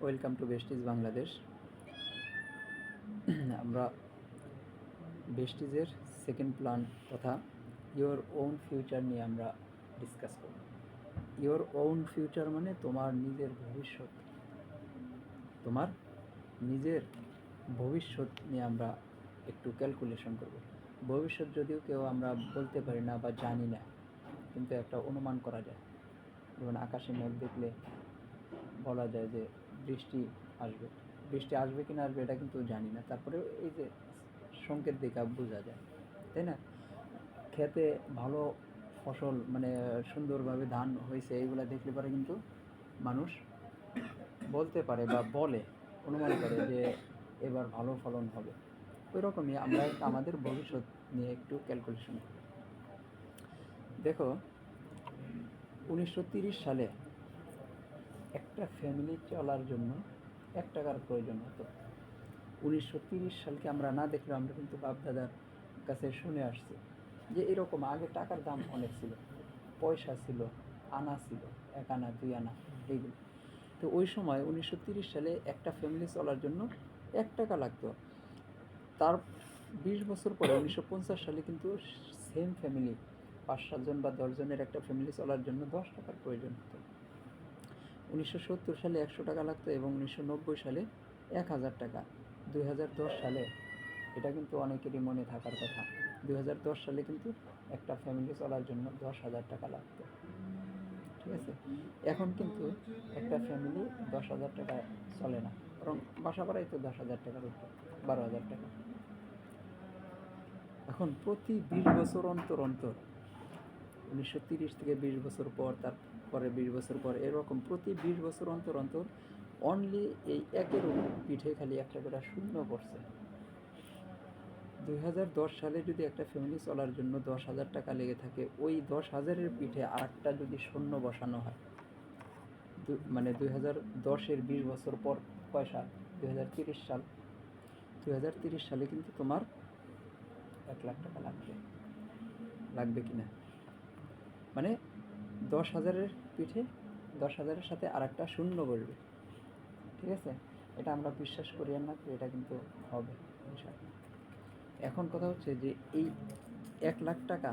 Welcome to Besties Bangladesh. আমরা বেস্টিজের second plan তথা ইয়োর ওন ফিউচার নিয়ে আমরা ডিসকাস করব। ইয়োর ওন ফিউচার মানে তোমার নিজের ভবিষ্যৎ, তোমার নিজের ভবিষ্যৎ নিয়ে আমরা একটু ক্যালকুলেশন করব। ভবিষ্যৎ যদিও কেউ আমরা বলতে পারি না বা জানি না, কিন্তু একটা অনুমান করা যায়। যেমন আকাশে মেঘ দেখলে বলা যায় যে বৃষ্টি আসবে। বৃষ্টি আসবে কি না আসবে এটা কিন্তু জানি না, তারপরেও এই যে সংকেত দেখে বোঝা যায়, তাই না? খেতে ভালো ফসল মানে সুন্দরভাবে ধান হয়েছে এইগুলা দেখলে পরে কিন্তু মানুষ বলতে পারে বা বলে, অনুমান করে যে এবার ভালো ফলন হবে। ওই রকমই আমরা আমাদের ভবিষ্যৎ নিয়ে একটু ক্যালকুলেশন করি। দেখো, 1930 সালে একটা ফ্যামিলি চলার জন্য 1 টাকার প্রয়োজন হতো। 1930 সালকে আমরা না দেখলেও আমরা কিন্তু বাপ-দাদার কাছে শুনে আসছি যে এরকম আগে টাকার দাম অনেক ছিল, পয়সা ছিল, আনা ছিল, 1 আনা 2 আনা এইগুলো। তো ওই সময় 1930 সালে একটা ফ্যামিলি চলার জন্য 1 টাকা লাগতো। তার 20 বছর পরে 1950 সালে কিন্তু সেম ফ্যামিলি 5-7 জন বা 10 জনের একটা ফ্যামিলি চলার জন্য 10 টাকার প্রয়োজন হতো। 1970 সালে 100 টাকা লাগতো এবং 1990 সালে 1000 টাকা। 2010 সালে, এটা কিন্তু অনেকেরই মনে থাকার কথা, 2010 সালে কিন্তু একটা ফ্যামিলি চলার জন্য 10,000 টাকা লাগতো। ঠিক আছে, এখন কিন্তু একটা ফ্যামিলি 10,000 টাকায় চলে না, বরং বাসা ভাড়াই তো 10,000 টাকার উপর, 12,000 টাকা। এখন প্রতি 20 বছর অন্তর অন্তর, 1930 থেকে 20 বছর পর, তারপরে 20 বছর পর, এরকম প্রতি 20 বছর অন্তর অন্তর অনলি এই একের পিঠে খালি একটা করে শূন্য পড়ছে। 2010 সালে যদি একটা ফ্যামিলি চলার জন্য 10,000 টাকা লেগে থাকে, ওই 10,000-এর পিঠে আরেকটা যদি শূন্য বসানো হয়, মানে 2010-এর 20 বছর পর কয় সাল? 2030 সাল। 2030 সালে কিন্তু তোমার 1 লাখ টাকা লাগবে কিনা, মানে 10,000-এর পিঠে 10,000-এর সাথে আরেকটা শূন্য বসবে। ঠিক আছে, এটা আমরা বিশ্বাস করি না, এটা কিন্তু হবে ইনশাআল্লাহ। এখন কথা হচ্ছে যে এই 1 লাখ টাকা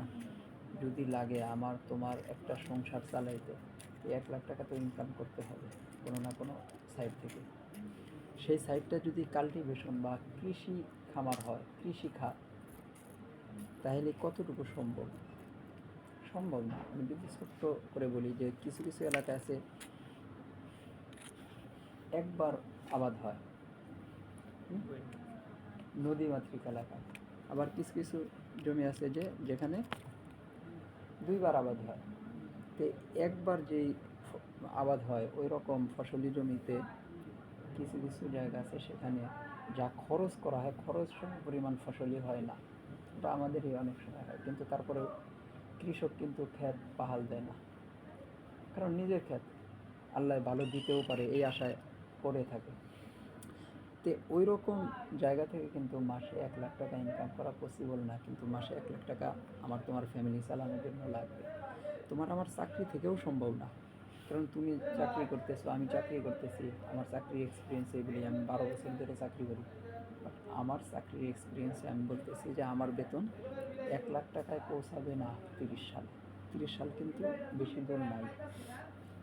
যদি লাগে আমার তোমার একটা সংসার চালাইতে, এই 1 লাখ টাকা তো ইনকাম করতে হবে কোনো না কোনো সাইড থেকে। সেই সাইডটা যদি কাল্টিভেশন বা কৃষি খামার হয়, কৃষি খাত, তাহলে কতটুকু সম্ভব? সম্ভব না। আমি যদি ছোট্ট করে বলি যে কিছু কিছু এলাকা আছে একবার আবাদ হয়, নদীমাতৃক এলাকা। আবার কিছু কিছু জমি আছে যেখানে 2বার আবাদ হয়। তো একবার যেই আবাদ হয় ওই রকম ফসলি জমিতে কিছু কিছু জায়গা আছে সেখানে যা খরচ করা হয়, খরচ সম পরিমাণ ফসলই হয় না। এটা আমাদেরই অনেক সময় হয়, কিন্তু তারপরেও কৃষক কিন্তু ক্ষেত পাহাল দেয় না, কারণ নিজের ক্ষেত আল্লাহ ভালো দিতেও পারে এই আশায় করে থাকে। তো ওই রকম জায়গা থেকে কিন্তু মাসে 1 লাখ টাকা ইনকাম করা পসিবল না, কিন্তু মাসে 1 লাখ টাকা আমার তোমার ফ্যামিলি চালানোর জন্য লাগবে। তোমার আমার চাকরি থেকেও সম্ভব না, কারণ তুমি চাকরি করতেছো, আমি চাকরি করতেছি, আমার চাকরির এক্সপিরিয়েন্স এগুলি, আমি 12 বছর ধরে চাকরি করি। বাট আমার চাকরির এক্সপিরিয়েন্সে আমি বলতেছি যে আমার বেতন 1 লাখ টাকায় পৌঁছাবে না 30 সালে। 30 সাল কিন্তু বেশি দূর নাই।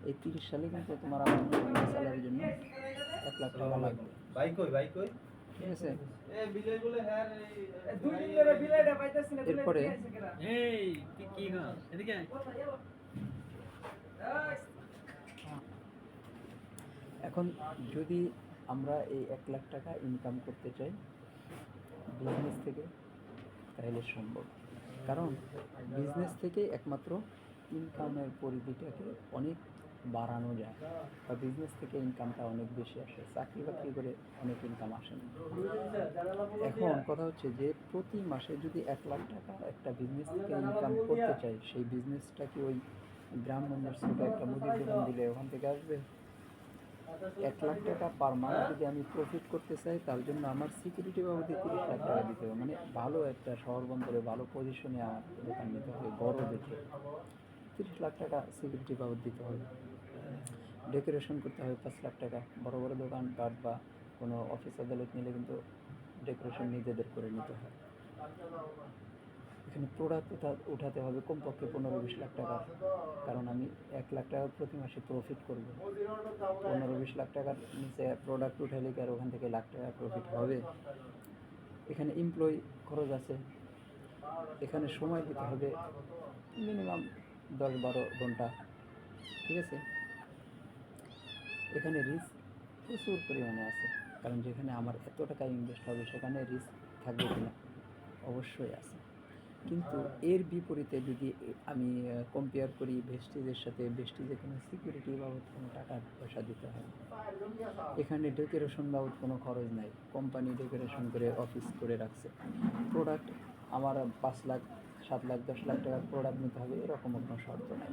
এই 30 সালে কিন্তু তোমার আমার স্যালারির জন্য 1 লাখ টাকা লাগবে। ঠিক আছে, এরপরে এখন যদি আমরা এই 1 লাখ টাকা ইনকাম করতে চাই বিজনেস থেকে, তাহলে সম্ভব। কারণ বিজনেস থেকে একমাত্র ইনকামের পরিধিটাকে অনেক বাড়ানো যায়, বা বিজনেস থেকে ইনকামটা অনেক বেশি আসে, চাকরি বাকরি করে অনেক ইনকাম আসে না। এখন কথা হচ্ছে যে প্রতি মাসে যদি 1 লাখ টাকা একটা বিজনেস থেকে ইনকাম করতে চাই, সেই বিজনেসটা কি ওই গ্রামগঞ্জের ছোটো একটা মুদির দোকান দিলে ওখান থেকে আসবে? 1 লাখ টাকা পার মান্থ যদি আমি প্রফিট করতে চাই, তার জন্য আমার সিকিউরিটি বাবদে 30 লাখ টাকা দিতে হবে। মানে ভালো একটা শহর বন্দরে ভালো পজিশনে আমার দোকান নিতে হবে, বড় দেখে 30 লাখ টাকা সিকিউরিটি বাবদ দিতে হবে। ডেকোরেশন করতে হবে 5 লাখ টাকা। বড় বড় দোকানপাট বা কোনো অফিস আদালত নিলে কিন্তু ডেকোরেশন নিজেদের করে নিতে হয়। এখানে প্রোডাক্ট উঠাতে হবে কমপক্ষে 15-20 লাখ টাকা, কারণ আমি 1 লাখ টাকা প্রতি মাসে প্রফিট করব। 15-20 লাখ টাকার নিচে প্রোডাক্ট উঠাইলে কি আর ওখান থেকে লাখ টাকা প্রফিট হবে? এখানে এমপ্লয়ি খরচ আছে, এখানে সময় দিতে হবে মিনিমাম 10-12 ঘন্টা, ঠিক আছে? এখানে রিস্ক প্রচুর পরিমাণে আছে, কারণ যেখানে আমার এত টাকা ইনভেস্ট হবে সেখানে রিস্ক থাকবে কিনা? অবশ্যই আছে। কিন্তু এর বিপরীতে যদি আমি কম্পেয়ার করি ভেস্টিজের সাথে, ভেস্টিজে কোনো সিকিউরিটি বাবদ কোনো টাকা পয়সা দিতে হয়, এখানে ডেকোরেশন বাবদ কোনো খরচ নাই, কোম্পানি ডেকোরেশন করে অফিস করে রাখছে। প্রোডাক্ট আমার 5 লাখ 7 লাখ 10 লাখ টাকার প্রোডাক্ট নিতে হবে এরকম কোনো শর্ত নাই।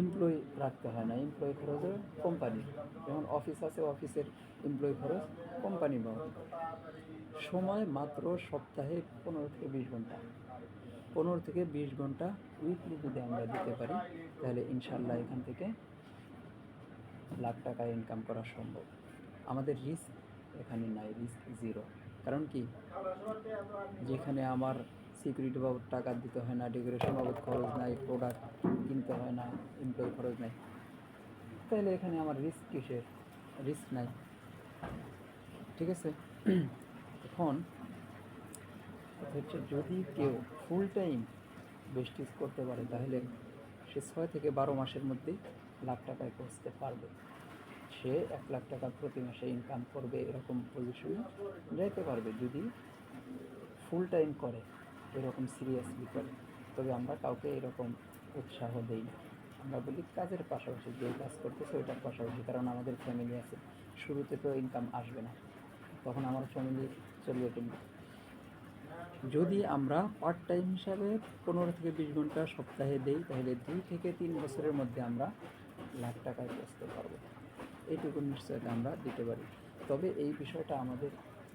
এমপ্লয়ি রাখতে হয় না, এমপ্লয়ি খরচ কোম্পানি, যেমন অফিস আছে অফিসের এমপ্লয়ি খরচ কোম্পানি বহন করে। সময় মাত্র সপ্তাহে 15-20 ঘন্টা, 15-20 ঘন্টা উইকলি যদি আমরা দিতে পারি তাহলে ইনশাল্লাহ এখান থেকে লাখ টাকা ইনকাম করা সম্ভব। আমাদের রিস্ক এখানে নাই, রিস্ক জিরো। কারণ কি, যেখানে আমার সিকিউরিটি বাবদ টাকা দিতে হয় না, ডেকোরেশন বাবদ খরচ নাই, প্রোডাক্ট কিনতে হয় না, এমপ্লয়ি খরচ নাই, তাহলে এখানে আমার রিস্ক কিসের? রিস্ক নাই, ঠিক আছে? এখন হচ্ছে যদি কেউ ফুল টাইম ভেস্টিজ করতে পারে তাহলে সে 6 থেকে 12 মাসের মধ্যেই লাখ টাকায় পৌঁছতে পারবে। সে 1 লাখ টাকা প্রতি মাসে ইনকাম করবে এরকম পজিশনে যাইতে পারবে যদি ফুল টাইম করে, এরকম সিরিয়াসলি করে। তবে আমরা কাউকে এরকম উৎসাহ দেই না, আমরা বলি কাজের পাশাপাশি যে কাজ করতেছে ওইটার পাশাপাশি, কারণ আমাদের ফ্যামিলি আছে, শুরুতে তো ইনকাম আসবে না, তখন আমার ফ্যামিলি চলবে কিন্তু। যদি আমরা পার্ট টাইম হিসাবে 15-20 ঘন্টা সপ্তাহে দেই তাহলে 2 থেকে 3 বছরের মধ্যে আমরা লাখ টাকায় পৌঁছতে পারবো, এইটুকু নিশ্চয়তা আমরা দিতে পারি। তবে এই বিষয়টা আমাদের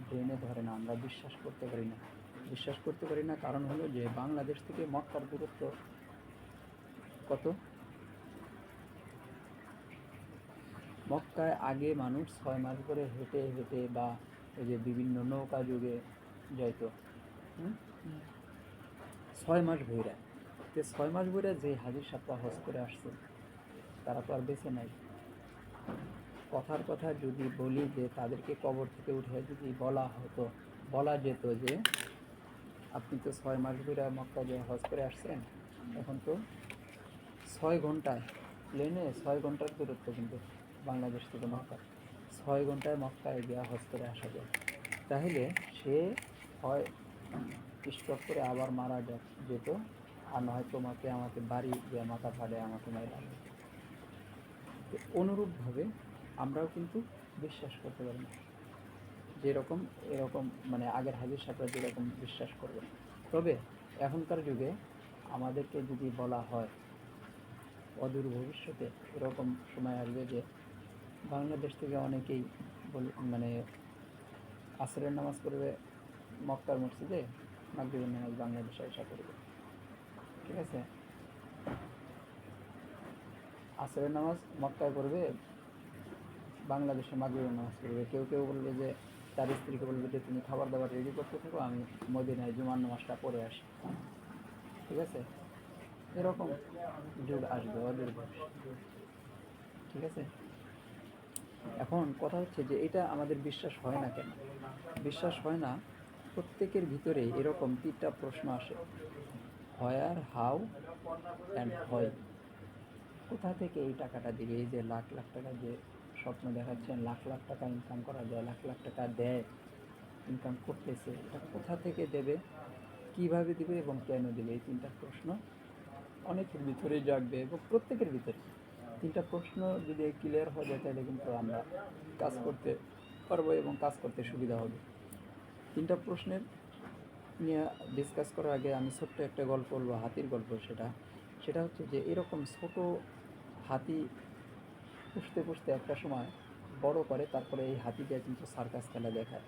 ব্রেনে ধরে না, আমরা বিশ্বাস করতে পারি না। কারণ হলো যে বাংলাদেশ থেকে মক্কার দূরত্ব কত? মক্কায় আগে মানুষ 6 মাস করে হেঁটে হেঁটে বা ওই যে বিভিন্ন নৌকা যুগে যাইতো, 6 মাস ভইরা। তো 6 মাস ভইরা যে হাজির সাহেবরা হজ করে আসছে তারা তো আর বেঁচে নাই। কথার কথা যদি বলি যে তাদেরকে কবর থেকে উঠে যদি বলা যেত যে আপনি তো 6 মাস ভইরা মক্কা যে হজ করে আসছেন, এখন তো 6 ঘন্টায় প্লেনে 6 ঘন্টার দূরত্ব কিন্তু বাংলাদেশ থেকে মক্কা, 6 ঘন্টায় মক্কায় গিয়া হজ করে আসা যায়, তাহলে সে হয় স্টক করে আবার মারা যেত, আর নয় তোমাকে আমাকে বাড়ি দিয়ে মাথা ফাড়ে আমাকে মারা যেত। তো অনুরূপভাবে আমরাও কিন্তু বিশ্বাস করতে পারি না যেরকম এরকম, মানে আগের হাজির সাহেবরা যেরকম বিশ্বাস করবে। তবে এখনকার যুগে আমাদেরকে যদি বলা হয় অদূর ভবিষ্যতে এরকম সময় আসবে যে বাংলাদেশ থেকে অনেকেই মানে আসরের নামাজ পড়বে মক্কার মসজিদে, মাগরিবের নামাজ বাংলাদেশে এসে পড়বে, ঠিক আছে? আসরের নামাজ মক্কায় পড়বে, বাংলাদেশে মাগরিবের নামাজ পড়বে। কেউ কেউ বলবে যে তার স্ত্রীকে বলবে যে তুমি খাবার দাবার রেডি করতে থাকো, আমি মদিনায় জুমার নামাজটা পড়ে আসি, ঠিক আছে? এরকম যুগ আসবে ওদের বয়স, ঠিক আছে? এখন কথা হচ্ছে যে এটা আমাদের বিশ্বাস হয় না কেন? বিশ্বাস হয় না, প্রত্যেকের ভিতরে এরকম 3টা প্রশ্ন আসে, হোয়ার, হাউ অ্যান্ড হোয়াই। কোথা থেকে এই টাকাটা দিবে? এই যে লাখ লাখ টাকা যে স্বপ্ন দেখাচ্ছেন, লাখ লাখ টাকা ইনকাম করা যায়, লাখ লাখ টাকা দেয়, ইনকাম করতেছে, এটা কোথা থেকে দেবে, কিভাবে দিবে এবং কেন দেবে? এই 3টা প্রশ্ন অনেকের ভিতরেই জাগবে এবং প্রত্যেকের ভিতরে 3টা প্রশ্ন যদি ক্লিয়ার হয়ে যায় তাহলে কিন্তু আমরা কাজ করতে পারবো এবং কাজ করতে সুবিধা হবে। 3টা প্রশ্নের নিয়ে ডিসকাস করার আগে আমি ছোট্ট একটা গল্প বলবো, হাতির গল্প। সেটা হচ্ছে যে এরকম ছোট হাতি পুষতে পুষতে একটা সময় বড় করে, তারপরে এই হাতিকে কিন্তু সার্কাস খেলা দেখায়।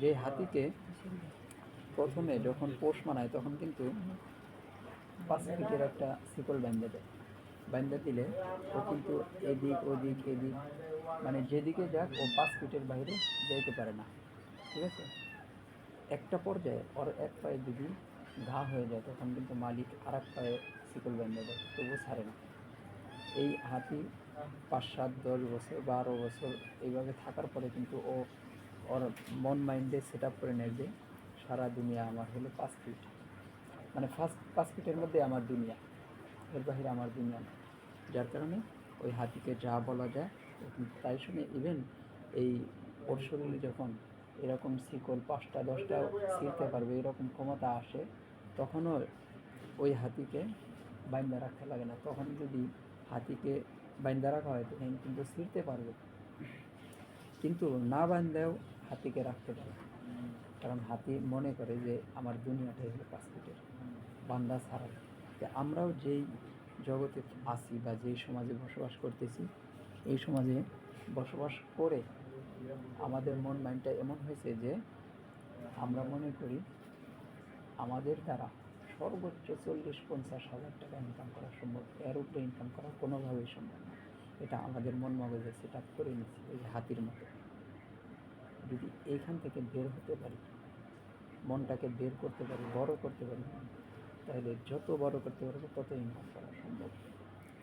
যে হাতিকে প্রথমে যখন পোষ মানায় তখন কিন্তু 5 ফিটের একটা শিকল বেঁধে দেয়, বাইন্দা দিলে ও কিন্তু এদিক ওদিক এদিক মানে যেদিকে যাক ও 5 ফিটের বাইরে যাইতে পারে না, ঠিক আছে। একটা পর্যায়ে ওর এক পায়ে যদি ঘা হয়ে যায় তখন কিন্তু মালিক আর এক পায়ে শিকল বেঁধে দেয়, তবুও ছাড়ে না। এই হাতি 5, 7, 10 বছর 12 বছর এইভাবে থাকার পরে কিন্তু ও ওর মন মাইন্ডে সেট আপ করে নেয় যে সারা দুনিয়া আমার হলো 5 ফিট, মানে ফার্স্ট 5 ফিটের মধ্যে আমার দুনিয়া, এর বাহিরে আমার দুনিয়া না। যার কারণে ওই হাতিকে যা বলা যায় ও কিন্তু তাই শুনে। ইভেন এই ওর শরীরে যখন এরকম শিকল 5টা 10টা ছিঁড়তে পারবে এরকম ক্ষমতা আসে, তখনও ওই হাতিকে বাইন্দা রাখতে লাগে না। তখন যদি হাতিকে বাইন্দা রাখা হয় তখন কিন্তু ছিঁড়তে পারবে, কিন্তু না বান্ধাও হাতিকে রাখতে পারে, কারণ হাতি মনে করে যে আমার দুনিয়াটাই হলো 5 ফিটের, বান্দা ছাড়া। যে আমরাও যেই জগতে আছি বা যেই সমাজে বসবাস করতেছি, এই সমাজে বসবাস করে আমাদের মন মাইন্ডটা এমন হয়েছে যে আমরা মনে করি আমাদের দ্বারা সর্বোচ্চ 40-50 হাজার টাকা ইনকাম করা সম্ভব, এর উপরে ইনকাম করা কোনোভাবেই সম্ভব না। এটা আমাদের মন মগজে সেট আপ করে নিচ্ছি ওই হাতির মতো। যদি এইখান থেকে বের হতে পারি, মনটাকে বের করতে পারি, বড় করতে পারি, তাহলে যত বড় করতে পারবো তত ইনকাম করা সম্ভব,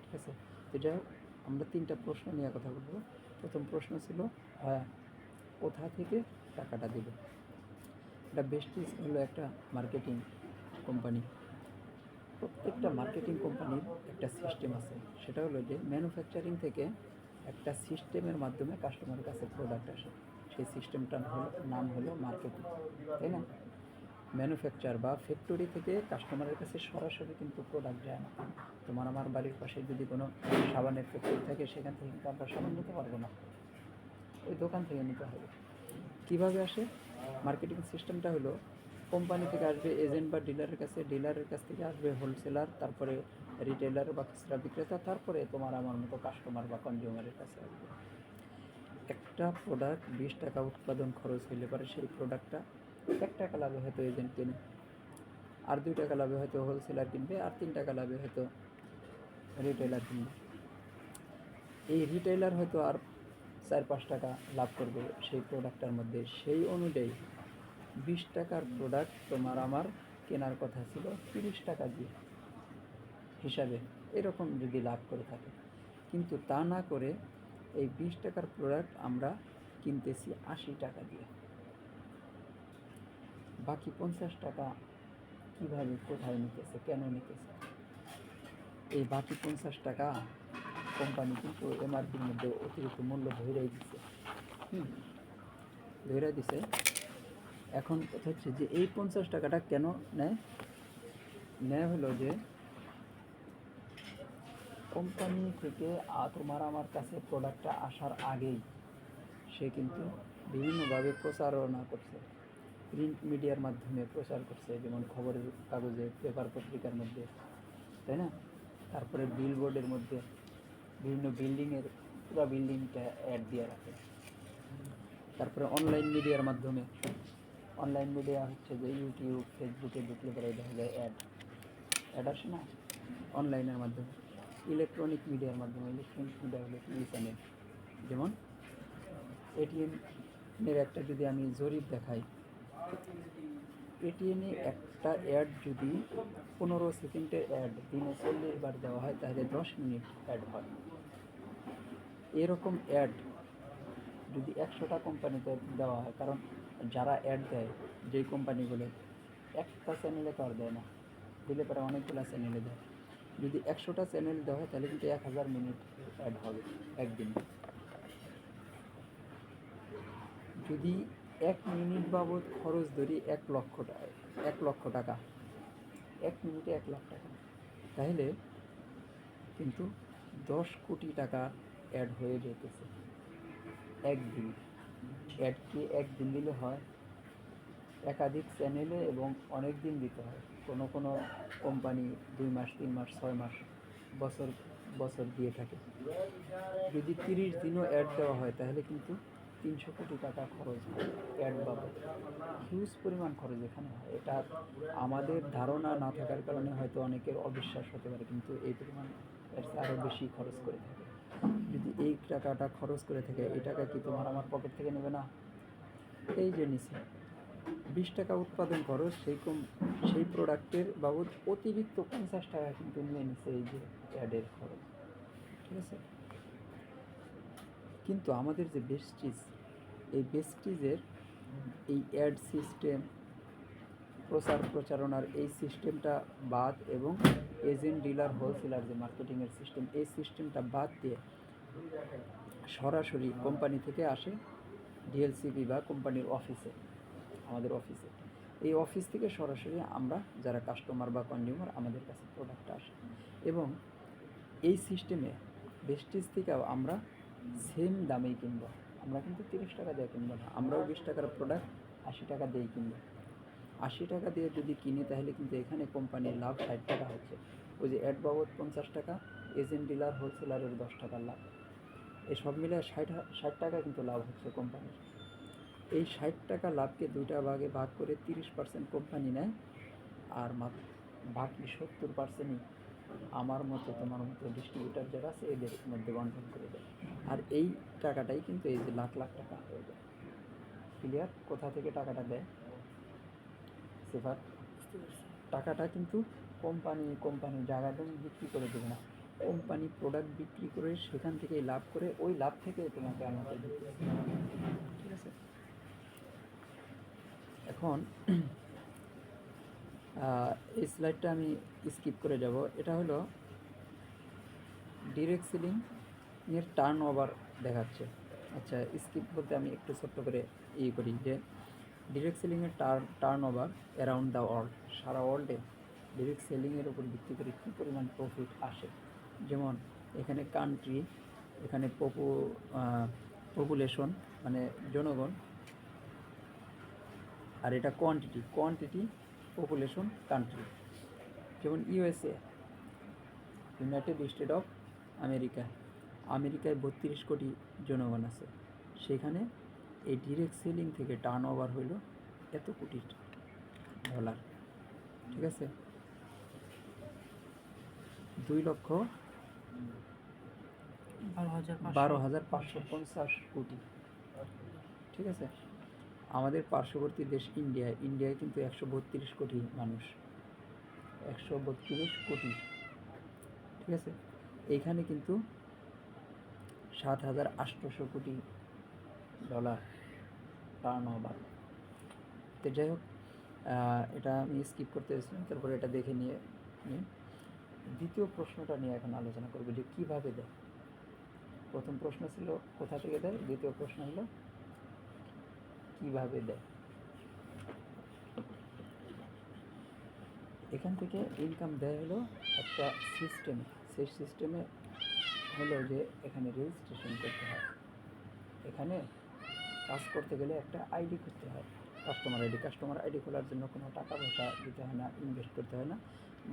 ঠিক আছে। তো যাই হোক, আমরা 3টা প্রশ্ন নিয়ে কথা বলবো। প্রথম প্রশ্ন ছিল কোথা থেকে টাকাটা দেবে। এটা বেস্টিজ হলো একটা মার্কেটিং কোম্পানি। প্রত্যেকটা মার্কেটিং কোম্পানির একটা সিস্টেম আছে, সেটা হলো যে ম্যানুফ্যাকচারিং থেকে একটা সিস্টেমের মাধ্যমে কাস্টমারের কাছে প্রোডাক্ট আসে, সেই সিস্টেমটার নাম হলো মার্কেটিং, তাই না। ম্যানুফ্যাকচার বা ফ্যাক্টরি থেকে কাস্টমারের কাছে সরাসরি কিন্তু প্রোডাক্ট যায় না। তোমার আমার বাড়ির পাশে যদি কোনো সাবানের ফ্যাক্টরি থাকে, সেখান থেকে কিন্তু আমরা সাবান নিতে পারবো না, ওই দোকান থেকে নিতে হবে। কীভাবে আসে মার্কেটিং সিস্টেমটা হলো, কোম্পানি থেকে আসবে এজেন্ট বা ডিলারের কাছে, ডিলারের কাছ থেকে আসবে হোলসেলার, তারপরে রিটেলার বা খুচরা বিক্রেতা, তারপরে তোমার আমার মতো কাস্টমার বা কনজিউমারের কাছে আসবে। একটা প্রোডাক্ট 20 টাকা উৎপাদন খরচ হইলে পারে সেই প্রোডাক্টটা 1 টাকা লাভে হয়তো এজেন্ট কিনে, আর 2 টাকা লাভে হয়তো হোলসেলার কিনবে, আর 3 টাকা লাভে হয়তো রিটেলার কিনবে। এই রিটেলার হয়তো আর 4-5 টাকা লাভ করবে সেই প্রোডাক্টটার মধ্যে। সেই অনুযায়ী 20 টাকার প্রোডাক্ট তোমার আমার কেনার কথা ছিল 30 টাকা দিয়ে হিসাবে, এরকম যদি লাভ করে থাকে। কিন্তু তা না করে এই 20 টাকার প্রোডাক্ট আমরা কিনতেছি 80 টাকা দিয়ে। বাকি 50 টাকা কীভাবে, কোথায় নিতেছে, কেন নিতেছে? এই বাকি 50 টাকা কোম্পানি কিন্তু এমআরপির মধ্যে অতিরিক্ত মূল্য ধরেই দিছে, ধরে দিছে। এখন কথা হচ্ছে যে এই 50 টাকাটা কেন নেয় হলো যে কোম্পানি থেকে তোমার আমার কাছে প্রোডাক্টটা আসার আগেই সে কিন্তু বিভিন্নভাবে প্রচারণা করছে, প্রিন্ট মিডিয়ার মাধ্যমে প্রচার করছে, যেমন খবরের কাগজে, পেপার পত্রিকার মধ্যে, তাই না। তারপরে বিলবোর্ডের মধ্যে, বিভিন্ন বিল্ডিংয়ের পুরো বিল্ডিংটা অ্যাড দিয়ে রাখে। তারপরে অনলাইন মিডিয়ার মাধ্যমে, অনলাইন মিডিয়া হচ্ছে যে ইউটিউব, ফেসবুকে ঢুকলে পরে দেখা যায় অ্যাড আসে না, অনলাইনের মাধ্যমে। ইলেকট্রনিক মিডিয়ার মাধ্যমে, ইলেকট্রনিক মিডিয়া হলো টিভি চ্যানেল, যেমন এটিএনের একটা যদি আমি জরিপ দেখাই, এটিএনে একটা অ্যাড যদি 15 সেকেন্ডের অ্যাড দিনে 40 বার দেওয়া হয়, তাহলে 10 মিনিট অ্যাড হয়। এরকম অ্যাড যদি 100টা কোম্পানিতে দেওয়া হয়, কারণ যারা অ্যাড দেয় যেই কোম্পানিগুলো, একটা চ্যানেলে তো আর দেয় না, দিলে পরে অনেকগুলো চ্যানেলে দেয়। যদি 100টা চ্যানেল দেওয়া হয় তাহলে কিন্তু 1000 মিনিট অ্যাড হবে একদিনে। যদি 1 মিনিট বাবদ খরচ ধরি 1 লক্ষ টাকা, 1 মিনিটে 1 লাখ টাকা, তাহলে কিন্তু 10 কোটি টাকা অ্যাড হয়ে যেতেছে একদিন। অ্যাড কি একদিন দিলে হয়? একাধিক চ্যানেলে এবং অনেক দিন দিতে হয়। কোনো কোনো কোম্পানি 2 মাস, 3 মাস, 6 মাস, বছর দিয়ে থাকে। যদি 30 দিনও অ্যাড দেওয়া হয় তাহলে কিন্তু 300 কোটি টাকা খরচ হয় অ্যাড বাবদ। হিউজ পরিমাণ খরচ এখানে হয়। এটা আমাদের ধারণা না থাকার কারণে হয়তো অনেকের অবিশ্বাস হতে পারে, কিন্তু এই পরিমাণ এর চেয়ে আরও বেশি খরচ করে থাকে। যদি এই টাকাটা খরচ করে থাকে, এই টাকা কি তোমার আমার পকেট থেকে নেবে না? এই যে নিচে 20 টাকা উৎপাদন খরচ, সেই প্রোডাক্টের বাবদ অতিরিক্ত 50 টাকা কিন্তু নিয়ে নিচ্ছে এই যে অ্যাডের খরচ। ঠিক আছে, কিন্তু আমাদের যে বেস্টিজ, এই বেস্টিজের এই অ্যাড সিস্টেম, প্রচারণার এই সিস্টেমটা বাদ এবং এজেন্ট, ডিলার, হোলসেলার যে মার্কেটিংয়ের সিস্টেম, এই সিস্টেমটা বাদ দিয়ে সরাসরি কোম্পানি থেকে আসে ডিএলসিপি বা কোম্পানির অফিসে, আমাদের অফিসে। এই অফিস থেকে সরাসরি আমরা যারা কাস্টমার বা কনজিউমার, আমাদের কাছে প্রোডাক্টটা আসে। এবং এই সিস্টেমে বেস্টিজ থেকেও আমরা সেম দামেই কিনবো। আমরা কিন্তু 30 টাকা দিয়ে কিনবো না, আমরাও 20 টাকার প্রোডাক্ট 80 টাকা দিয়েই কিনবো। 80 টাকা দিয়ে যদি কিনি তাহলে কিন্তু এখানে কোম্পানির লাভ 60 টাকা হচ্ছে। ওই যে অ্যাড বাবদ 50 টাকা, এজেন্ট, ডিলার, হোলসেলারের 10 টাকার লাভ, এই সব মিলে 60 টাকা কিন্তু লাভ হচ্ছে কোম্পানির। এই 60 টাকা লাভকে দুইটা ভাগে ভাগ করে 30% কোম্পানি নেয়, আর বাকি 70%ই আমার মতো তোমার মতো ডিস্ট্রিবিউটার যারা আছে এদের মধ্যে বন্টন করে দেয়। আর এই টাকাটাই কিন্তু এই যে লাখ লাখ টাকা হয়ে যায়। ক্লিয়ার? কোথা থেকে টাকাটা দেয় সেফার? টাকাটা কিন্তু কোম্পানি জায়গা জমি বিক্রি করে দেবে না, কোম্পানি প্রোডাক্ট বিক্রি করে সেখান থেকে লাভ করে, ওই লাভ থেকে তোমাকে আমাকে দিতে। ঠিক আছে, এখন এই স্লাইডটা আমি স্কিপ করে যাব। এটা হলো ডিরেক্ট সেলিং এর টার্ন ওভার দেখাচ্ছে। আচ্ছা, স্কিপ বলতে আমি একটু ছোট্ট করে করি যে ডিরেক্ট সেলিংয়ের turnover around the world, সারা ওয়ার্ল্ডে ডিরেক্ট সেলিংয়ের উপর ভিত্তি করে কী পরিমাণ প্রফিট আসে। যেমন এখানে কান্ট্রি, এখানে পপুলেশন মানে জনগণ, আর এটা কোয়ান্টিটি, পপুলেশন, কান্ট্রি। যেমন ইউএসএ, ইউনাইটেড স্টেট অফ আমেরিকায় 32 কোটি জনগণ আছে, সেখানে এই ডিরেক্ট সেলিং থেকে টার্ন ওভার হইল এত কোটি ডলার। ঠিক আছে, 2,12,550 কোটি। ঠিক আছে, আমাদের পার্শ্ববর্তী দেশ ইন্ডিয়ায় কিন্তু 132 কোটি মানুষ, 132 কোটি। ঠিক আছে, এইখানে কিন্তু 7,800 কোটি ডলার টার্ন ওভার। তো যাই হোক, এটা আমি স্কিপ করতে এসেছিলাম, তারপরে এটা দেখে নিয়ে দ্বিতীয় প্রশ্নটা নিয়ে এখন আলোচনা করব যে কীভাবে দেয়। প্রথম প্রশ্ন ছিল কোথা থেকে দেয়, দ্বিতীয় প্রশ্ন হলো কীভাবে দেয়। এখান থেকে ইনকাম দেয় হলো একটা সিস্টেমে, সেই সিস্টেমে হলো যে এখানে রেজিস্ট্রেশন করতে হয়। এখানে কাজ করতে গেলে একটা আইডি করতে হয়, কাস্টমার আইডি খোলার জন্য কোনো টাকা পয়সা দিতে হয় না, ইনভেস্ট করতে হয় না।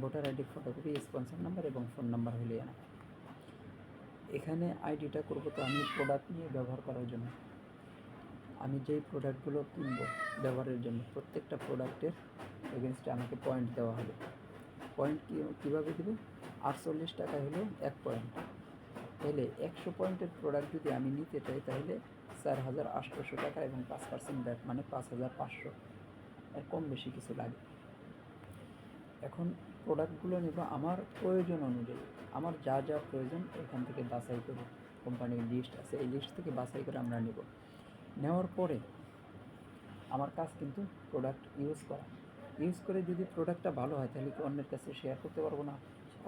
Voter ID, photocopy, sponsor number এবং ফোন নাম্বার হলেই না। এখানে আইডিটা করবো তো আমি প্রোডাক্ট নিয়ে ব্যবহার করার জন্য, আমি যেই প্রোডাক্টগুলো কিনবো ব্যবহারের জন্য, প্রত্যেকটা প্রোডাক্টের এগেনস্টে আমাকে পয়েন্ট দেওয়া হবে। পয়েন্ট কীভাবে দেবে? 48 টাকা হলো 1 পয়েন্ট। তাহলে 100 পয়েন্টের প্রোডাক্ট যদি আমি নিতে চাই তাহলে 4,800 টাকা এবং 5% ব্যাট, মানে 5,500, এর কম বেশি কিছু লাগে। এখন প্রোডাক্টগুলো নেব আমার প্রয়োজন অনুযায়ী, আমার যা যা প্রয়োজন এখান থেকে বাছাই করে, কোম্পানির লিস্ট আছে, এই লিস্ট থেকে বাছাই করে আমরা নেব। নেওয়ার পরে আমার কাজ কিন্তু প্রোডাক্ট ইউজ করে যদি প্রোডাক্টটা ভালো হয় তাহলে কি অন্যের কাছে শেয়ার করতে পারবো না?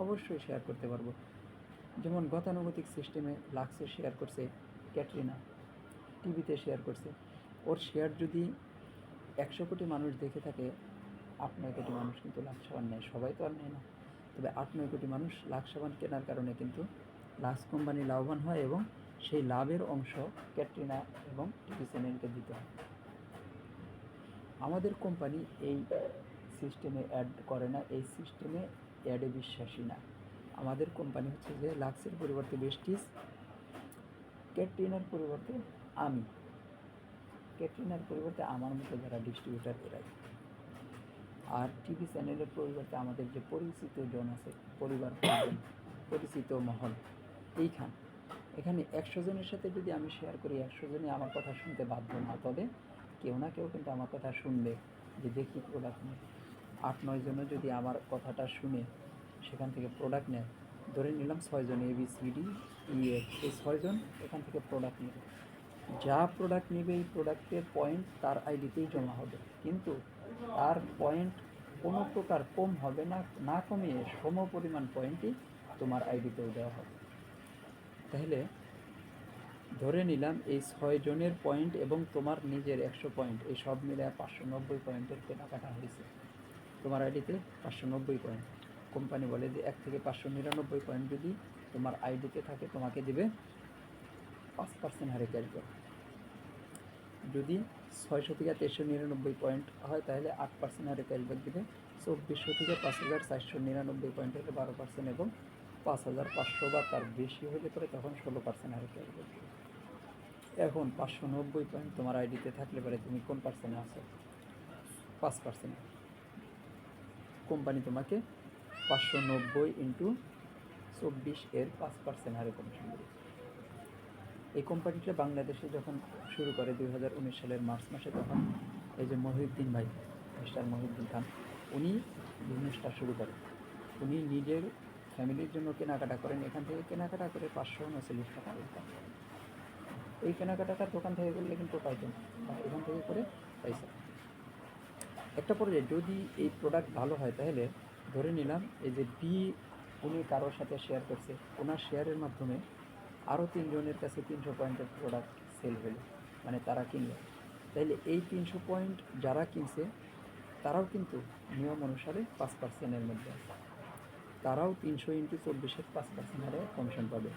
অবশ্যই শেয়ার করতে পারবো। যেমন গতানুগতিক সিস্টেমে লাক্সে শেয়ার করছে, ক্যাটরিনা টিভিতে শেয়ার করছে, ওর শেয়ার যদি 100 কোটি মানুষ দেখে থাকে, 8-9 কোটি মানুষ কিন্তু লাক্স সাবান নেয়, সবাই তো আর নেয় না, তবে 8-9 কোটি মানুষ লাক্স সাবান কেনার কারণে কিন্তু লাক্স কোম্পানি লাভবান হয় এবং সেই লাভের অংশ ক্যাটরিনা এবং টিভি চ্যানেলকে দিতে হয়। আমাদের কোম্পানি এই সিস্টেমে অ্যাড করে না, এই সিস্টেমে অ্যাডে বিশ্বাসী না। আমাদের কোম্পানি হচ্ছে যে লাক্সের পরিবর্তে বেস্টিজ, ক্যাটরিনার পরিবর্তে আমি, ক্যাটরিনার পরিবর্তে আমার মতো যারা ডিস্ট্রিবিউটার এরাই, আর টিভি চ্যানেলের পরিবর্তে আমাদের যে পরিচিত জন আছে, পরিবার পরিজন, পরিচিত মহল এইখান, এখানে 100 জনের সাথে যদি আমি শেয়ার করি, 100 জনই আমার কথা শুনতে বাধ্য না, তবে কেউ না কেউ কিন্তু আমার কথা শুনবে যে দেখি প্রোডাক্ট নেই। 8-9 জনও যদি আমার কথাটা শুনে সেখান থেকে প্রোডাক্ট নেয়, ধরে নিলাম 6 জন ABCD EF, এই 6 জন এখান থেকে প্রোডাক্ট নেবে। যা প্রোডাক্ট নেবে এই প্রোডাক্টের পয়েন্ট তার আইডিতেই জমা হবে, কিন্তু তার পয়েন্ট কোনো প্রকার কম হবে না, না কমিয়ে সম পরিমাণ পয়েন্টই তোমার আইডিতেও দেওয়া হবে। তাহলে ধরে নিলাম এই 6 জনের পয়েন্ট এবং তোমার নিজের 100 পয়েন্ট, এই সব মিলে 590 পয়েন্টের কেনাকাটা হয়েছে তোমার আইডিতে। 590 পয়েন্ট, কোম্পানি বলে যে 1 থেকে 599 পয়েন্ট যদি তোমার আইডিতে থাকে তোমাকে দেবে 5% হারে ক্যাশব্যাক। যদি 600 থেকে 399 পয়েন্ট হয় তাহলে 8% হারে ক্যাশব্যাক দেবে। 2400 থেকে 5499 পয়েন্ট হলে 12% এবং 5500 বা তার বেশি হলে পরে তখন 16% হারে ক্যাশব্যাক দেবে। এখন 590 পয়েন্ট তোমার আইডিতে থাকলে পরে তুমি কোন পার্সেন্টে আছো? 5%। কোম্পানি তোমাকে 590 ইন্টু 24 এর 5% হারে কমিশন দেবে। এই কোম্পানিটা বাংলাদেশে যখন শুরু করে 2019 সালের মার্চ মাসে, তখন এই যে মহিউদ্দিন ভাই, মিস্টার মহিউদ্দিন খান, উনি বিজনেসটা শুরু করেন। উনি নিজের ফ্যামিলির জন্য কেনাকাটা করেন, এখান থেকে কেনাকাটা করে 539 টাকা ইনকাম করেন। এই কেনাকাটাটা দোকান থেকে করলে কিন্তু পাইতেন, এখান থেকে করে পাইছে। একটা পর্যায়ে যদি এই প্রোডাক্ট ভালো হয় তাহলে ধরে নিলাম এই যে বি, উনি কারোর সাথে শেয়ার করছে, ওনার শেয়ারের মাধ্যমে আরও 3 জনের কাছে 300 পয়েন্টের প্রোডাক্ট সেল হলো, মানে তারা কিনলো। তাইলে এই 300 পয়েন্ট যারা কিনছে তারাও কিন্তু নিয়ম অনুসারে 5%-এর মধ্যে আছে, তারাও 300 ইন্টু 24-এর 5% হারে কমিশন পাবে।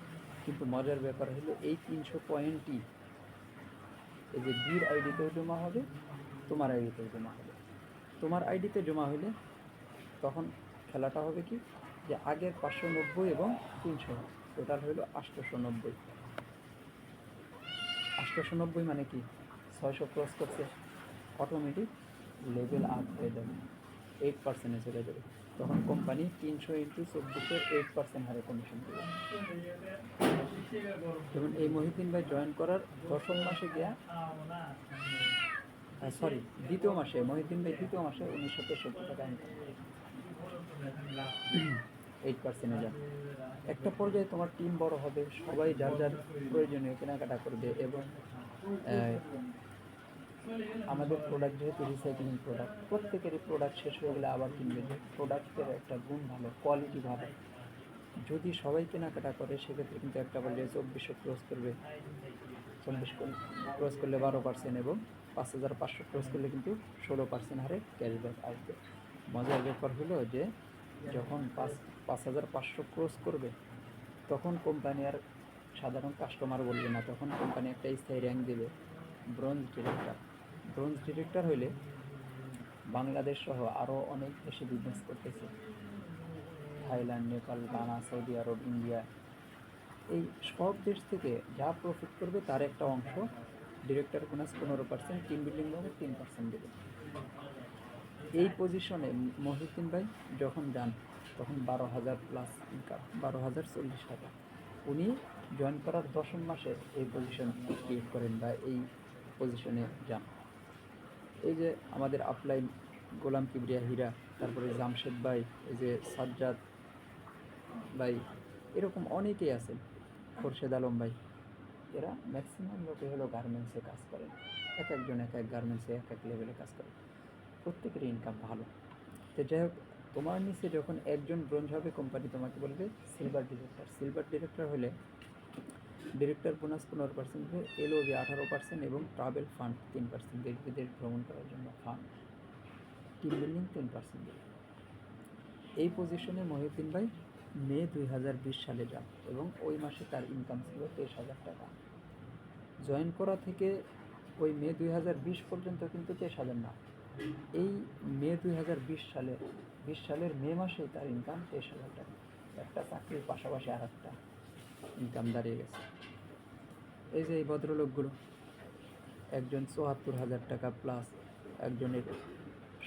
কিন্তু মজার ব্যাপার হলো এই 300 পয়েন্টই এই যে বির আইডিতেও জমা হবে, তোমার আইডিতেও জমা হবে। তোমার আইডিতে জমা হলে তখন খেলাটা হবে কি, যে আগের 590 এবং 300 টোটাল হলো 890। 890 মানে কি, 600 ক্রস করছে, অটোমেটিক লেভেল আপ হয়ে যাবে, 8%-এ চলে যাবে। তখন কোম্পানি 300 ইন্টু 24-এর 8% হারে কমিশন দেবে। যেমন এই মহিউদ্দিন ভাই জয়েন করার 10ম মাসে গিয়া, দ্বিতীয় মাসে, মহিউদ্দিন ভাই দ্বিতীয় মাসে 1963 টাকা ইনকাম করে, 8%-এ যান। একটা পর্যায়ে তোমার টিম বড় হবে, সবাই যার যার প্রয়োজনীয় কেনাকাটা করবে, এবং আমাদের প্রোডাক্ট যেহেতু রিসাইক্লিং প্রোডাক্ট, প্রত্যেকেরই প্রোডাক্ট শেষ হয়ে গেলে আবার কিনবে, যে প্রোডাক্টের একটা গুণ ভালো, কোয়ালিটি ভালো। যদি সবাই কেনাকাটা করে সেক্ষেত্রে কিন্তু একটা পর্যায়ে 2400 ক্রস করবে, 24 ক্রস করলে 12% এবং 5500 ক্রস করলে কিন্তু 16% হারে ক্যাশব্যাক আসবে। মজার ব্যাপার হলো যে যখন 5500 ক্রস করবে তখন কোম্পানি আর সাধারণ কাস্টমার বলবে না, তখন কোম্পানি একটা স্থায়ী র্যাঙ্ক দেবে, ব্রোঞ্জ ডিরেক্টর। ব্রোঞ্জ ডিরেক্টর হলে বাংলাদেশ সহ আরও অনেক দেশে বিজনেস করতেছে, থাইল্যান্ড, নেপাল, গানা, সৌদি আরব, ইন্ডিয়া, এই সব দেশ থেকে যা প্রফিট করবে তার একটা অংশ ডিরেক্টর বোনাস 15%, টিম বিল্ডিং ভাবে 3% দেবে। এই পজিশনে মহিউদ্দিন ভাই যখন যান তখন 12,000 প্লাস ইনকাম, 12,040 টাকা। উনি জয়েন করার 10ম মাসে এই পজিশন ক্রিয়েট করেন বা এই পজিশনে যান। এই যে আমাদের আপলাইন, গোলাম কিবরিয়া হীরা, তারপরে জামশেদ ভাই, এই যে সাজ্জাদ ভাই, এরকম অনেকেই আছেন, খোরশেদ আলম ভাই, এরা ম্যাক্সিমাম লোকে হলো গার্মেন্টসে কাজ করেন, এক একজন এক এক গার্মেন্টসে এক এক লেভেলে কাজ করেন, প্রত্যেকেরই ইনকাম ভালো। তো যাই হোক, তোমার নিচে যখন একজন ব্রোঞ্জ হবে কোম্পানি তোমাকে বলবে সিলভার ডিরেক্টর। সিলভার ডিরেক্টর হলে ডিরেক্টর বোনাস 15% দেবে, এলওবি 18% এবং ট্রাভেল ফান্ড 3%, দেশ বিদেশ ভ্রমণ করার জন্য ফান্ড, টিম বিল্ডিং 10% দেবে। এই পজিশনে মহিউদ্দিন ভাই মে 2020 সালে যান এবং ওই মাসে তার ইনকাম ছিল 23,000 টাকা। জয়েন করা থেকে ওই মে 2020 পর্যন্ত কিন্তু 23,000 না, এই মে 2020 সালের মে মাসে তার ইনকাম 23,000 টাকা। একটা চাকরির পাশাপাশি আর একটা ইনকাম দাঁড়িয়ে গেছে। এই যে এই ভদ্রলোকগুলো, একজন 74,000 টাকা প্লাস, একজনের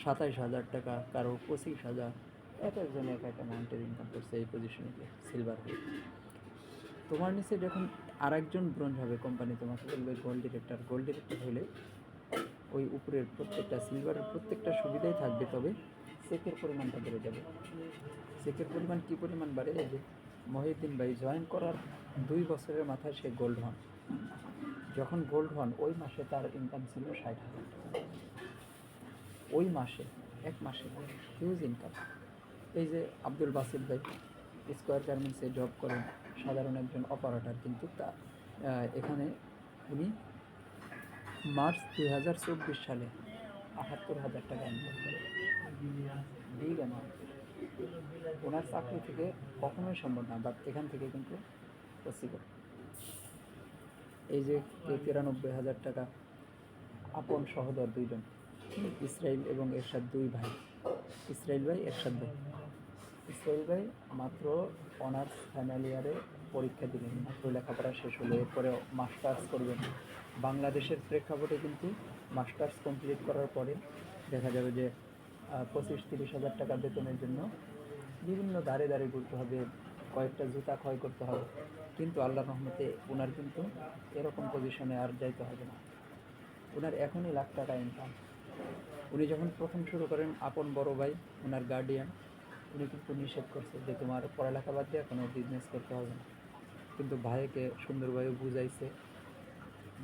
27,000 টাকা, কারো 25,000, এক একজন এক এক অ্যামাউন্টের ইনকাম করছে এই পজিশনে গিয়ে সিলভার হয়ে। তোমার নিচে যখন আরেকজন ব্রোঞ্জ হবে, কোম্পানি তোমাকে বলবে গোল্ড ডিরেক্টর। গোল্ড ডিরেক্টর হলে ওই উপরের প্রত্যেকটা সিলভারের প্রত্যেকটা সুবিধাই থাকবে, তবে চেকের পরিমাণটা বেড়ে যাবে। চেকের পরিমাণ কী পরিমাণ বাড়ে? এই যে মহিউদ্দিন ভাই জয়েন করার 2 বছরের মাথায় সে গোল্ড হন। যখন গোল্ড হন ওই মাসে তার ইনকাম ছিল 60,000 টাকা। ওই মাসে, এক মাসে হিউজ ইনকাম। এই যে আব্দুল বাসিত ভাই স্কোয়ার গার্মেন্টসে জব করেন, সাধারণ একজন অপারেটর, কিন্তু তা এখানে উনি মার্চ 2024 সালে 78,000 টাকা ইনকাম করেন। Big amount. ওনার চাকরি থেকে কখনোই সম্ভব না, বাট এখান থেকে কিন্তু পসিবল। এই যে 93,000 টাকা আপন সহোদর দুইজন, ইসরাইল এবং এরশাদ, 2 ভাই, ইসরাইল ভাই এরশাদ ভাই। ইসরাইল ভাই মাত্র অনার্স ফাইনাল ইয়ারে পরীক্ষা দিলেন, মাত্র লেখাপড়া শেষ হলো, এরপরে মাস্টার্স করবেন। বাংলাদেশের প্রেক্ষাপটে কিন্তু মাস্টার্স কমপ্লিট করার পরে দেখা যাবে যে 25-30 হাজার টাকা বেতনের জন্য বিভিন্ন দাঁড়ে দাঁড়ে ঘুরতে হবে, কয়েকটা জুতা ক্ষয় করতে হবে। কিন্তু আল্লাহর রহমতে ওনার কিন্তু এরকম পজিশনে আর যাইতে হবে না। ওনার এখনই লাখ টাকা ইনকাম। উনি যখন প্রথম শুরু করেন, আপন বড় ভাই ওনার গার্ডিয়ান, উনি কিন্তু নিষেধ করছে যে তোমার পড়ালেখা বাদ দিয়ে কোনো বিজনেস করতে হবে না। কিন্তু ভাইকে সুন্দরভাবে বুঝাইছে,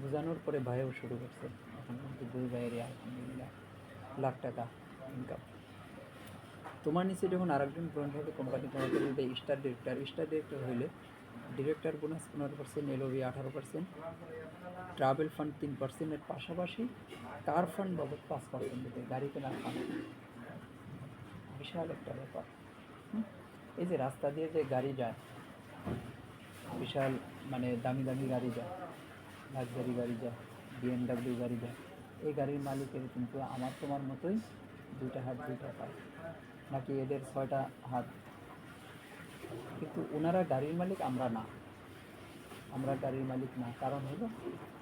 বোঝানোর পরে ভাইও শুরু করছে। এখন কিন্তু 2 ভাইয়েরই আলহামদুলিল্লাহ লাখ টাকা ইনকাম। তোমার নিচে যখন আরেকজন ব্রোঞ্জ হবে, কোম্পানি তোমাকে বলবে স্টার ডিরেক্টর। স্টার ডিরেক্টর হইলে ডিরেক্টর বোনাস 15%, এলওভি 18%, ট্রাভেল ফান্ড 3%, এর পাশাপাশি কার ফান্ড বাবদ 5% দেবে, গাড়ি কেনার ফান্ড। বিশাল একটা ব্যাপার। এই যে রাস্তা দিয়ে যে গাড়ি যায়, বিশাল মানে দামি দামি গাড়ি যায়, লাক্সারি গাড়ি যায়, BMW গাড়ি যায়, এই গাড়ির মালিকের কিন্তু আমার তোমার মতোই 2টা হাত 2টা পায়, নাকি এদের 6টা হাত। কিন্তু ওনারা গাড়ির মালিক, আমরা না। আমরা গাড়ির মালিক না, কারণ হলো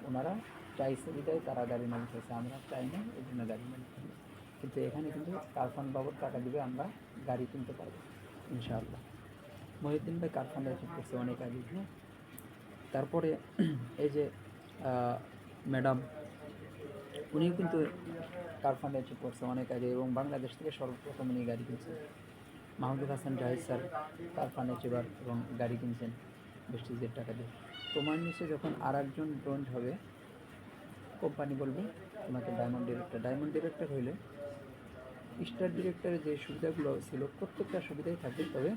ওনারা চাইছে বিধায় তারা গাড়ির মালিক হয়েছে, আমরা চাই না এই জন্য গাড়ির মালিক হলো। কিন্তু এখানে কিন্তু কারফান্ড বাবদ টাকা দিবে, আমরা গাড়ি কিনতে পারবো ইনশাআল্লাহ। মহিউদ্দিন ভাই কারফান্ড অ্যাচিভ করছে অনেক আগে। হ্যাঁ, তারপরে এই যে ম্যাডাম, উনিও কিন্তু কারফান্ড অ্যাচিভ করছে অনেক আগে, এবং বাংলাদেশ থেকে সর্বপ্রথম উনি গাড়ি কিনছেন। মাহমুদুল হাসান জাহিদ স্যার কারফান্ড অ্যাচিভার, এবং গাড়ি কিনছেন বেস্টিজের টাকা দিয়ে। তোমার নিচে যখন আর একজন ব্রোঞ্জ হবে, কোম্পানি বলবে তোমাকে ডায়মন্ড ডিরেক্টর। ডায়মন্ড ডিরেক্টর হইলে স্টার ডিরেক্টরের যে সুবিধাগুলো ছিল প্রত্যেকটা সুবিধাই থাকবে, তবে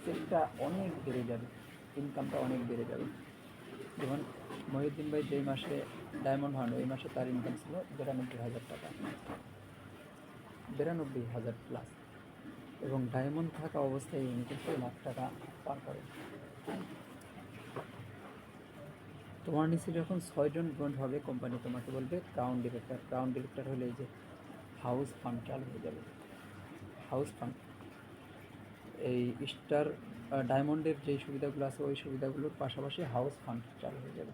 চেকটা অনেক বেড়ে যাবে, ইনকামটা অনেক বেড়ে যাবে। যেমন মহিউদ্দিন ভাই যেই মাসে ডায়মন্ড হন, ওই মাসে তার ইনকাম ছিল 92,000 টাকা, 92,000 প্লাস, এবং ডায়মন্ড থাকা অবস্থায় উনি কিন্তু লাখ টাকা পার করেন। তোমার নিচে যখন 6জন ব্রোঞ্জ হবে, কোম্পানি তোমাকে বলবে ক্রাউন ডিরেক্টর। ক্রাউন ডিরেক্টর হলে এই যে হাউস ফান্ড চালু হয়ে যাবে। হাউস ফান্ড এই স্টার ডায়মন্ডের যে সুবিধাগুলো আছে ওই সুবিধাগুলোর পাশাপাশি হাউস ফান্ড চালু হয়ে যাবে।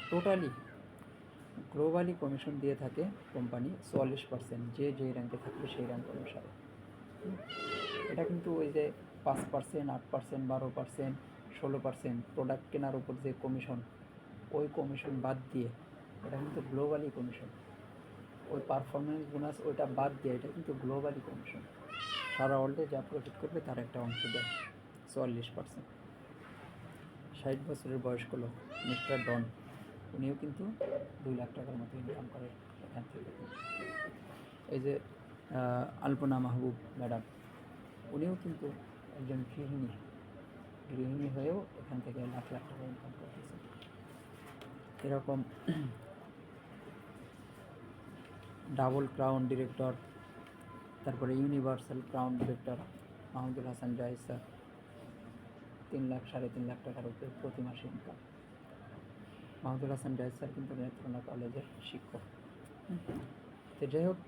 টোটালি গ্লোবালি কমিশন দিয়ে থাকে কোম্পানি 44%, যে যেই র্যাঙ্কে থাকবে সেই র্যাঙ্ক অনুসারে। এটা কিন্তু ওই যে 5%, 8%, 12%, 16% প্রোডাক্ট কেনার উপর যে কমিশন, ওই কমিশন বাদ দিয়ে, এটা কিন্তু গ্লোবালি কমিশন। ওই পারফরমেন্স বোনাস ওইটা বাদ দিয়ে এটা কিন্তু গ্লোবালি কমিশন। সারা ওয়ার্ল্ডে যা প্রফিট করবে তার একটা অংশ দেয় 44%। 60 বছরের বয়স্ক লোক মিস্টার ডন, উনিও কিন্তু 2 লাখ টাকার মতো ইনকাম করে এখান থেকে। এই যে আলপনা মাহবুব ম্যাডাম, উনিও কিন্তু একজন গৃহিণী হয়েও এখান থেকে লাখ লাখ টাকা ইনকাম করতেছে। এরকম ডাবল ক্রাউন ডিরেক্টর, তারপরে universal crown director Mahmudul Hasan Zahid sir, 3 lakh 3.5 lakh টাকার উপরে প্রতি মাসে ইনকাম। মাহমুদুল হাসান জাহিদ স্যার কিন্তু নেত্রকোনা কলেজের শিক্ষক। তো যাই হোক,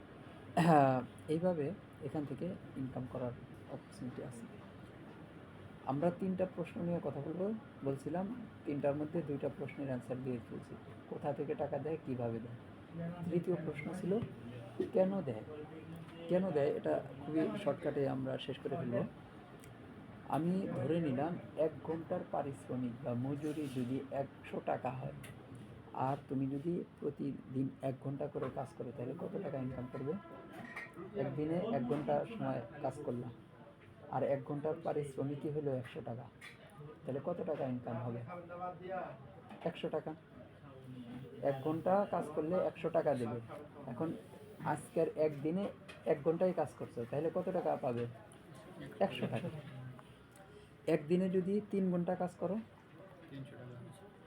এইভাবে এখান থেকে ইনকাম করার অপরচুনিটি আছে। আমরা 3টা প্রশ্ন নিয়ে কথা বলছিলাম, 3টার মধ্যে 2টা প্রশ্নের অ্যান্সার দিয়ে ফেলছি। কোথা থেকে টাকা দেয়, কীভাবে দেয়। তৃতীয় প্রশ্ন ছিল কেন দেয়। কেন দেয় এটা খুবই শর্টকাটে আমরা শেষ করে ফেলব। আমি ধরে নিলাম 1 ঘন্টার পারিশ্রমিক বা মজুরি যদি 100 টাকা হয়, আর তুমি যদি প্রতিদিন 1 ঘন্টা করে কাজ করো, তাহলে কত টাকা ইনকাম করবে? একদিনে 1 ঘন্টা সময় কাজ করলাম, আর 1 ঘন্টার পারিশ্রমিকই হলো 100 টাকা, তাহলে কত টাকা ইনকাম হবে? 100 টাকা। 1 ঘন্টা কাজ করলে 100 টাকা দেবে। এখন আজকের একদিনে 1 ঘন্টায় কাজ করছো, তাহলে কত টাকা পাবে? 100 টাকা। একদিনে যদি 3 ঘন্টা কাজ করো,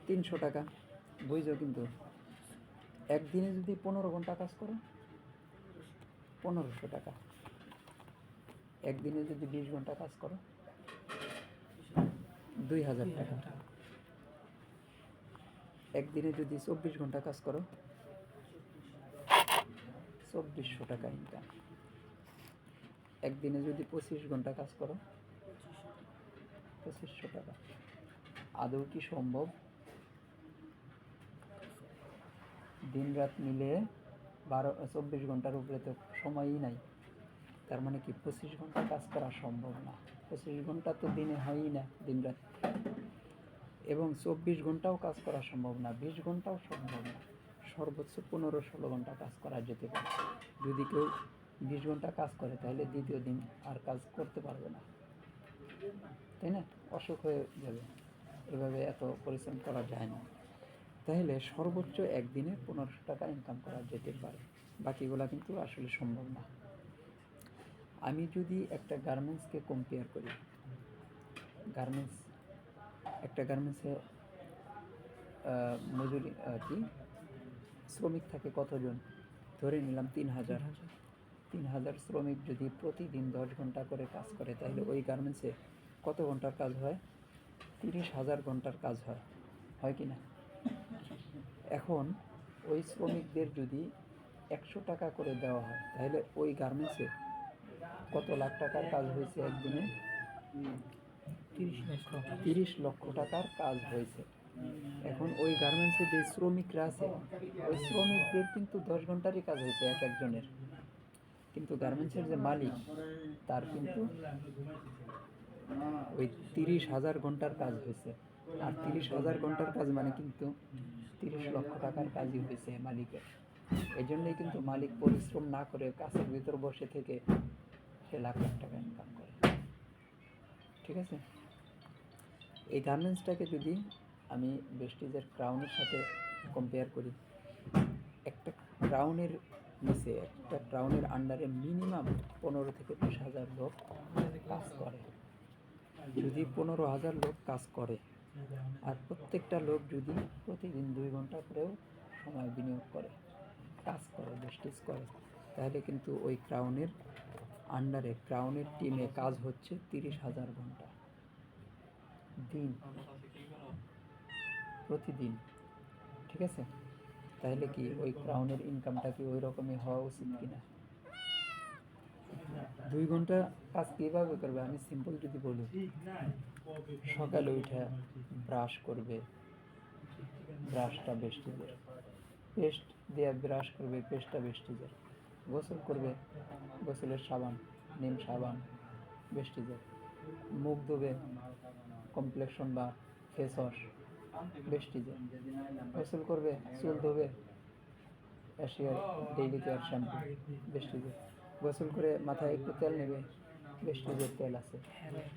300 টাকা। বুঝছো? কিন্তু একদিনে যদি 15 ঘন্টা কাজ করো, 1500 টাকা। একদিনে যদি 20 ঘন্টা কাজ করো, 2000 টাকা। একদিনে যদি 24 ঘন্টা কাজ করো, 2400 টাকা ইনকাম। একদিনে যদি 25 ঘন্টা কাজ করো, 2500 টাকা। আদৌ কি সম্ভব? দিন রাত মিলে 24 ঘন্টার উপরে তো সময়ই নাই, তার মানে কি 25 ঘন্টা কাজ করা সম্ভব না। 25 ঘন্টা তো দিনে হয়ই না, দিন রাত। এবং 24 ঘন্টাও কাজ করা সম্ভব না, 20 ঘন্টাও সম্ভব না। সর্বোচ্চ 15-16 ঘন্টা কাজ করা যেতে পারে। যদি কেউ 20 ঘন্টা কাজ করে, তাহলে দ্বিতীয় দিন আর কাজ করতে পারবে না, তাই না? অসুখ হয়ে যাবে। এভাবে এত পরিশ্রম করা যায় না। তাহলে সর্বোচ্চ একদিনে 1500 টাকা ইনকাম করা যেতে পারে, বাকিগুলা কিন্তু আসলে সম্ভব না। আমি যদি একটা গার্মেন্টসকে কম্পেয়ার করি, একটা গার্মেন্টসে মজুরি কি শ্রমিক থাকে কতজন? ধরে নিলাম 3000 শ্রমিক যদি প্রতিদিন 10 ঘন্টা করে কাজ করে, তাহলে ওই গার্মেন্টসে কত ঘন্টার কাজ হয়? 30,000 ঘন্টার কাজ হয় কি না? এখন ওই শ্রমিকদের যদি 100 টাকা করে দেওয়া হয়, তাহলে ওই গার্মেন্টসে কত লাখ টাকার কাজ হয়েছে একদিনে? 30 লক্ষ টাকার কাজ হয়েছে। এখন ওই গার্মেন্টসে যে শ্রমিকরা আছে, ওই শ্রমিকদের কিন্তু 10 ঘন্টারই কাজ হয়েছে এক একজনের, কিন্তু গার্মেন্টসের যে মালিক, তার কিন্তু ওই 30,000 ঘন্টার কাজ হয়েছে। আর 30,000 ঘন্টার কাজ মানে কিন্তু 30 লক্ষ টাকার কাজই হয়েছে মালিকের। এই জন্যই কিন্তু মালিক পরিশ্রম না করে কাজের ভিতর বসে থেকে সে লাখ লাখ টাকা ইনকাম করে। ঠিক আছে? এই গার্মেন্টসটাকে যদি আমি ভেস্টিজের ক্রাউনের সাথে কম্পেয়ার করি, একটা ক্রাউনের নিচে, একটা ক্রাউনের আন্ডারে মিনিমাম 15 থেকে 20,000 লোক কাজ করে। যদি 15,000 লোক কাজ করে, আর প্রত্যেকটা লোক যদি প্রতিদিন 2 ঘন্টা করেও সময় বিনিয়োগ করে, কাজ করে, ভেস্টিজ করে, তাহলে কিন্তু ওই ক্রাউনের আন্ডারে, ক্রাউনের টিমে কাজ হচ্ছে 30,000 ঘন্টা দিন, প্রতিদিন। ঠিক আছে? তাহলে কি ওই ক্রাউনের ইনকামটা কি ওই রকমই হওয়া উচিত কিনা? 2 ঘন্টা কাজ কীভাবে করবে? আমি সিম্পল যদি বলি, সকালে উঠে ব্রাশ করবে, ব্রাশটা ভেস্টিজের, পেস্ট দিয়ে ব্রাশ করবে, পেস্টটা ভেস্টিজের, গোসল করবে, গোসলের সাবান, নিম সাবান ভেস্টিজের, মুখ ধোবে, কমপ্লেকশন বা ফেস ওয়াশ ভেস্টিজের, গোসল করবে, চুল ধোবে, এশিয়ার ডেইলি কেয়ার শ্যাম্পু ভেস্টিজের, গোসল করে মাথায় একটু তেল নেবে, ভেস্টিজের তেল আছে,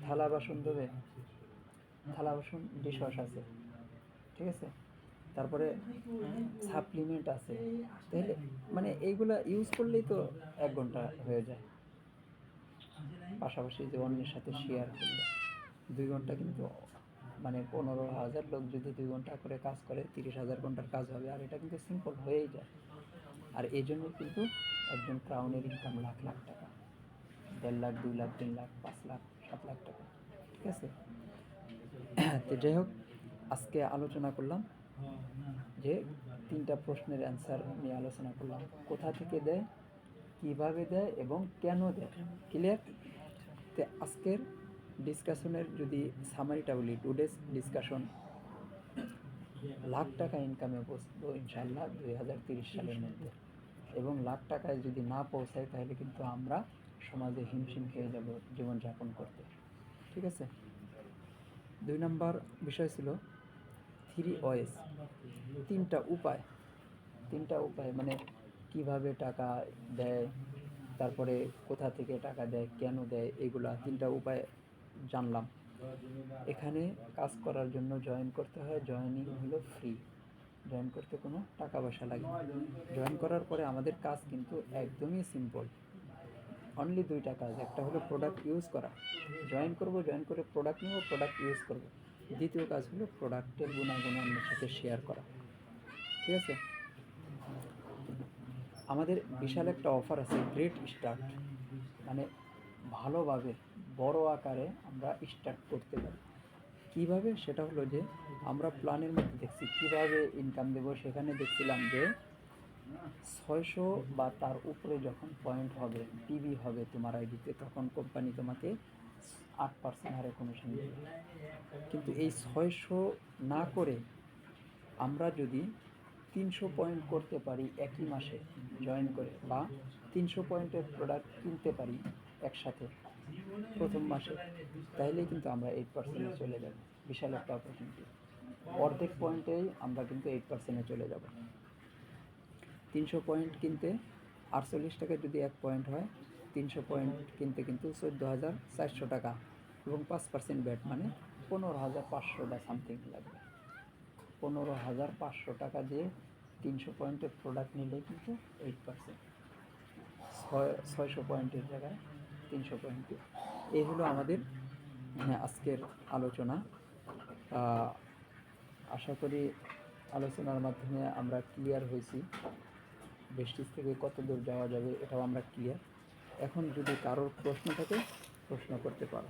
থালা বাসন ধোবে, থালা বাসন ডিশ ওয়াশ আছে। ঠিক আছে? তারপরে সাপ্লিমেন্ট আছে। তাহলে মানে এইগুলা ইউজ করলেই তো 1 ঘন্টা হয়ে যায়। পাশাপাশি যে অন্যের সাথে শেয়ার করলে 2 ঘন্টা, কিন্তু মানে 15,000 লোক যদি 2 ঘন্টা করে কাজ করে, 30,000 ঘন্টার কাজ হবে। আর এটা কিন্তু সিম্পল হয়েই যায়। আর এই জন্য কিন্তু একজন ক্রাউনের ইনকাম লাখ লাখ টাকা, 1.5 লাখ, 2 লাখ, 3 লাখ, 5 লাখ, 7 লাখ টাকা। ঠিক আছে? তো যাই হোক, আজকে আলোচনা করলাম যে 3টা প্রশ্নের অ্যান্সার নিয়ে আলোচনা করলাম। কোথা থেকে দেয়, কিভাবে দেয় এবং কেন দেয়। ক্লিয়ার? তো আজকের ডিসকাশনের যদি সামারিটা বলি, টুডেস ডিসকাশন, লাখ টাকা ইনকামে বসবো ইনশাআল্লাহ 2030 সালের মধ্যে। এবং লাখ টাকায় যদি না পৌঁছায় তাহলে কিন্তু আমরা সমাজে হিমশিম খেয়ে যাব জীবনযাপন করতে। ঠিক আছে? 2 নম্বর বিষয় ছিল 3 ওয়েজ, 3টা উপায়। 3টা উপায় মানে কিভাবে টাকা দেয়, তারপরে কোথা থেকে টাকা দেয়, কেন দেয়, এগুলা 3টা উপায় জানলাম। এখানে কাজ করার জন্য জয়েন করতে হয়, জয়েনিং হলো ফ্রি, জয়েন করতে কোনো টাকা পয়সা লাগে না। জয়েন করার পরে আমাদের কাজ কিন্তু একদমই সিম্পল, অনলি 2টা কাজ। একটা হলো প্রোডাক্ট ইউজ করা, জয়েন করব, জয়েন করে প্রোডাক্ট নেব, প্রোডাক্ট ইউজ করব। দ্বিতীয় কাজ হলো প্রোডাক্টের গুণাগুণ অন্যের সাথে শেয়ার করা। ঠিক আছে? আমাদের বিশাল একটা অফার আছে, গ্রেট স্টার্ট, মানে ভালোভাবে বড় আকারে আমরা স্টার্ট করতে পারি। কীভাবে? সেটা হলো যে আমরা প্ল্যানের মধ্যে দেখছি কীভাবে ইনকাম দেবো। সেখানে দেখছিলাম যে 600 বা তার উপরে যখন পয়েন্ট হবে, পিবি হবে তোমার আইডিতে, তখন কোম্পানি তোমাকে 8% হারে কমিশন দেবে। কিন্তু এই 600 না করে আমরা যদি 300 পয়েন্ট করতে পারি একই মাসে জয়েন করে, বা 300 পয়েন্টের প্রোডাক্ট কিনতে পারি একসাথে প্রথম মাসে, তাহলেই কিন্তু আমরা 8%-এ চলে যাব। বিশাল একটা অপরচুনিটি। অর্ধেক পয়েন্টেই আমরা কিন্তু 8%-এ চলে যাব। 300 পয়েন্ট কিনতে 48 টাকা যদি 1 পয়েন্ট হয়, 300 পয়েন্ট কিনতে কিন্তু 14,400 টাকা এবং 5% ব্যাট, মানে 15,500 বা সামথিং লাগবে। 15,500 টাকা দিয়ে 300 পয়েন্টের প্রোডাক্ট নিলে কিন্তু 8%, 600 পয়েন্টের জায়গায় 300 পয়েন্ট। এই হলো আমাদের আজকের আলোচনা। আশা করি আলোচনার মাধ্যমে আমরা ক্লিয়ার হয়েছি, বেস্টিজ থেকে কত দূর যাওয়া যাবে এটাও আমরা ক্লিয়ার। এখন যদি কারোর প্রশ্ন থাকে, প্রশ্ন করতে পারো।